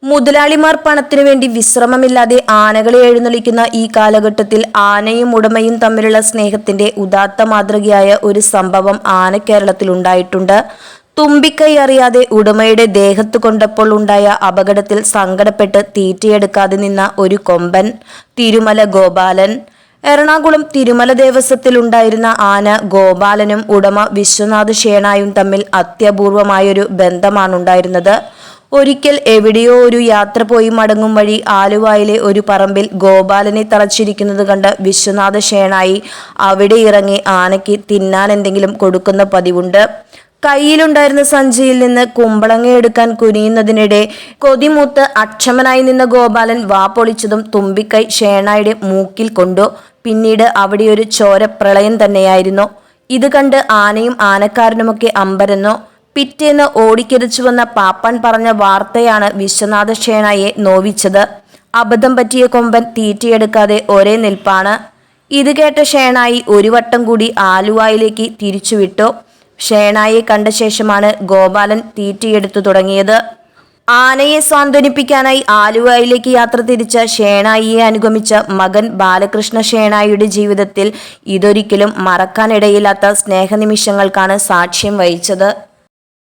മുതലാളിമാർ പണത്തിനു വേണ്ടി വിശ്രമമില്ലാതെ ആനകളെ എഴുന്നള്ളിക്കുന്ന ഈ കാലഘട്ടത്തിൽ ആനയും ഉടമയും തമ്മിലുള്ള സ്നേഹത്തിന്റെ ഉദാത്ത മാതൃകയായ ഒരു സംഭവം ആനക്കേരളത്തിൽ ഉണ്ടായിട്ടുണ്ട്. തുമ്പിക്കൈ അറിയാതെ ഉടമയുടെ ദേഹത്ത് കൊണ്ടപ്പോൾ ഉണ്ടായ അപകടത്തിൽ സങ്കടപ്പെട്ട് തീറ്റയെടുക്കാതെ നിന്ന ഒരു കൊമ്പൻ തിരുമല ഗോപാലൻ. എറണാകുളം തിരുമല ദേവസ്വത്തിൽ ഉണ്ടായിരുന്ന ആന ഗോപാലനും ഉടമ വിശ്വനാഥ് ഷേണായും തമ്മിൽ അത്യപൂർവമായൊരു ബന്ധമാണുണ്ടായിരുന്നത്. ഒരിക്കൽ എവിടെയോ ഒരു യാത്ര പോയി മടങ്ങും വഴി ആലുവായിലെ ഒരു പറമ്പിൽ ഗോപാലനെ തളച്ചിരിക്കുന്നത് കണ്ട് വിശ്വനാഥ ഷേണായി അവിടെ ഇറങ്ങി ആനയ്ക്ക് തിന്നാൻ എന്തെങ്കിലും കൊടുക്കുന്ന പതിവുണ്ട്. കയ്യിലുണ്ടായിരുന്ന സഞ്ചിയിൽ നിന്ന് കുമ്പളങ്ങ എടുക്കാൻ കുനിയുന്നതിനിടെ കൊതിമൂത്ത് അക്ഷമനായി നിന്ന ഗോപാലൻ വാ പൊളിച്ചതും തുമ്പിക്കൈ ഷേണായുടെ മൂക്കിൽ കൊണ്ടു. പിന്നീട് അവിടെ ഒരു ചോരപ്രളയം തന്നെയായിരുന്നു. ഇത് കണ്ട് ആനയും ആനക്കാരനുമൊക്കെ അമ്പരന്നു. പിറ്റേന്ന് ഓടിക്കിതച്ചു വന്ന പാപ്പാൻ പറഞ്ഞ വാർത്തയാണ് വിശ്വനാഥ ഷേണായെ നോവിച്ചത്. അബദ്ധം പറ്റിയ കൊമ്പൻ തീറ്റയെടുക്കാതെ ഒരേ നിൽപ്പാണ്. ഇത് കേട്ട ഷേണായി ഒരു വട്ടം കൂടി ആലുവായിലേക്ക് തിരിച്ചുവിട്ടു. ഷേണായെ കണ്ട ശേഷമാണ് ഗോപാലൻ തീറ്റയെടുത്തു തുടങ്ങിയത്. ആനയെ സാന്ത്വനിപ്പിക്കാനായി ആലുവായിലേക്ക് യാത്ര തിരിച്ച ഷേണായിയെ അനുഗമിച്ച മകൻ ബാലകൃഷ്ണ ഷേണായിയുടെ ജീവിതത്തിൽ ഇതൊരിക്കലും മറക്കാനിടയില്ലാത്ത സ്നേഹനിമിഷങ്ങൾക്കാണ് സാക്ഷ്യം വഹിച്ചത്.